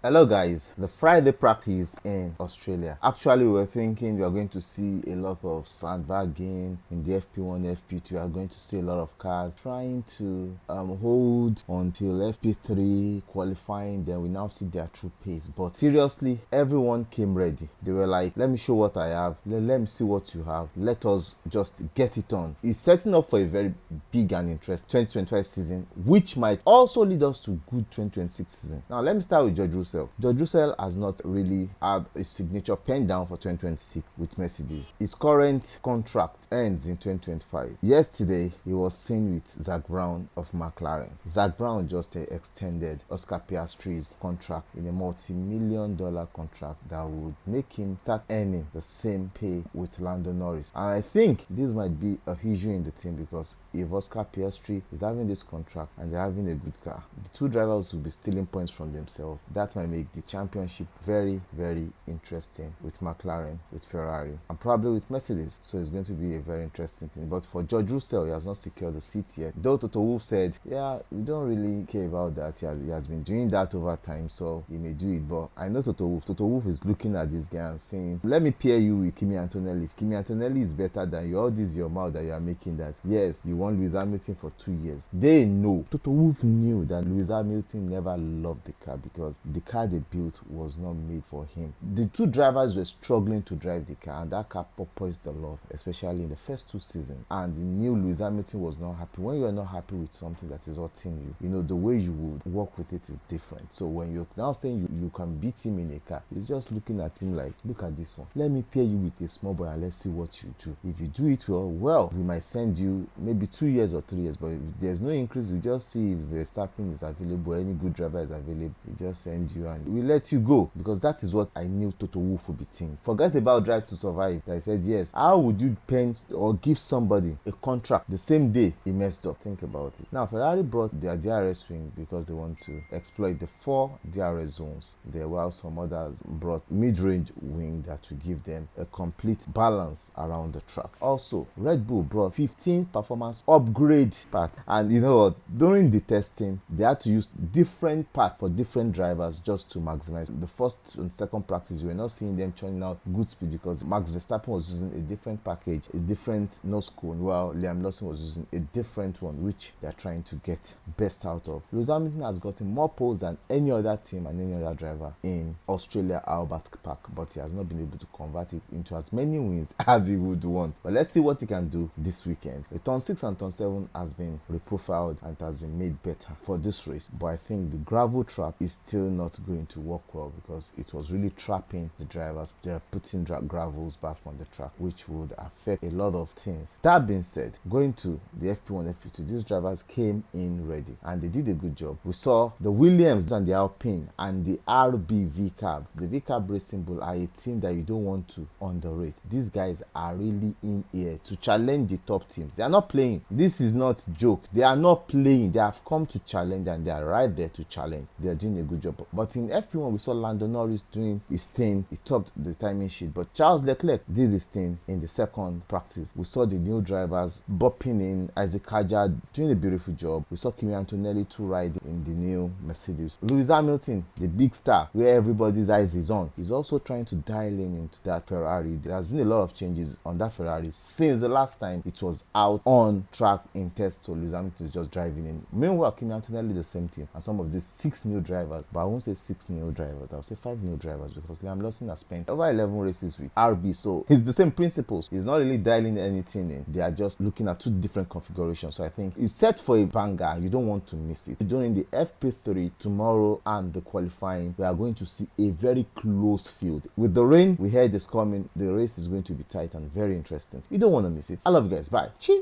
Hello guys, the Friday practice in Australia. Actually, we're thinking we are going to see a lot of sandbagging in the FP1, FP2. We are going to see a lot of cars trying to hold until FP3 qualifying. Then we now see their true pace. But seriously, everyone came ready. They were like, let me show what I have. Let me see what you have. Let us just get it on. It's setting up for a very big and interesting 2025 season, which might also lead us to good 2026 season. Now, let me start with George Russell. George Russell has not really had a signature pen down for 2026 with Mercedes. His current contract ends in 2025. Yesterday, he was seen with Zak Brown of McLaren. Zak Brown just extended Oscar Piastri's contract in a multi-million-dollar contract that would make him start earning the same pay with Lando Norris. And I think this might be a issue in the team because if Oscar Piastri is having this contract and they're having a good car, the two drivers will be stealing points from themselves. That might make the championship very, very interesting with McLaren, with Ferrari, and probably with Mercedes. So it's going to be a very interesting thing. But for George Russell, he has not secured the seat yet. Though Toto Wolff said, yeah, we don't really care about that. He has been doing that over time, so he may do it. But I know Toto Wolff. Toto Wolff is looking at this guy and saying, let me pair you with Kimi Antonelli. If Kimi Antonelli is better than you, all this your mouth that you are making that, yes, you won Lewis Hamilton for 2 years. They know. Toto Wolff knew that Lewis Hamilton never loved the car because the car they built was not made for him. The two drivers were struggling to drive the car, and that car purposed a lot, especially in the first 2 seasons. And the new Lewis Hamilton was not happy. When you are not happy with something that is hurting you, the way you would work with it is different. So when you're now saying you can beat him in a car, he's just looking at him like, look at this one. Let me pair you with a small boy and let's see what you do. If you do it well, we might send you maybe 2 years or 3 years. But if there's no increase, we just see if Verstappen is available, any good driver is available, we just send you and we let you go, because that is what I knew Toto Wolff would be thinking. Forget about Drive to Survive. I said, yes, how would you pen or give somebody a contract the same day he messed up? Think about it. Now, Ferrari brought their DRS wing because they want to exploit the 4 DRS zones there, while some others brought mid-range wing that will give them a complete balance around the track. Also, Red Bull brought 15 performance upgrade parts, and you know what, during the testing they had to use different parts for different drivers just to maximize. The first and second practice, you were not seeing them churning out good speed because Max Verstappen was using a different package, a different nose cone, while Liam Lawson was using a different one, which they are trying to get best out of. Lewis Hamilton has gotten more poles than any other team and any other driver in Australia Albert Park, but he has not been able to convert it into as many wins as he would want. But let's see what he can do this weekend. The turn 6 and turn 7 has been reprofiled and has been made better for this race, but I think the gravel trap is still not going to work well because it was really trapping the drivers. They're putting gravels back on the track, which would affect a lot of things. That being said, going to the FP1, FP2, these drivers came in ready and they did a good job. We saw the Williams and the Alpine and the RB V-Cab. The V-Cab Racing Bull are a team that you don't want to underrate. These guys are really in here to challenge the top teams. They are not playing. This is not joke. They are not playing. They have come to challenge and they are right there to challenge. They are doing a good job. But in FP1, we saw Lando Norris doing his thing. He topped the timing sheet. But Charles Leclerc did his thing in the second practice. We saw the new drivers bopping in. Isaac Hadjar doing a beautiful job. We saw Kimi Antonelli too riding in the new Mercedes. Lewis Hamilton, the big star, where everybody's eyes is on, he's also trying to dial in into that Ferrari. There has been a lot of changes on that Ferrari since the last time it was out on track in test. So Lewis Hamilton is just driving in. Meanwhile, Kimi Antonelli the same thing, and some of these 6 new drivers, but I won't say 6 new drivers, I'll say 5 new drivers because Liam Lawson has spent over 11 races with RB, so it's the same principles. He's not really dialing anything in. They are just looking at 2 different configurations. So I think it's set for a banger. You don't want to miss it. During the FP3 tomorrow and the qualifying, we are going to see a very close field. With the rain we heard is coming, the race is going to be tight and very interesting. You don't want to miss it. I love you guys. Bye. Cheers.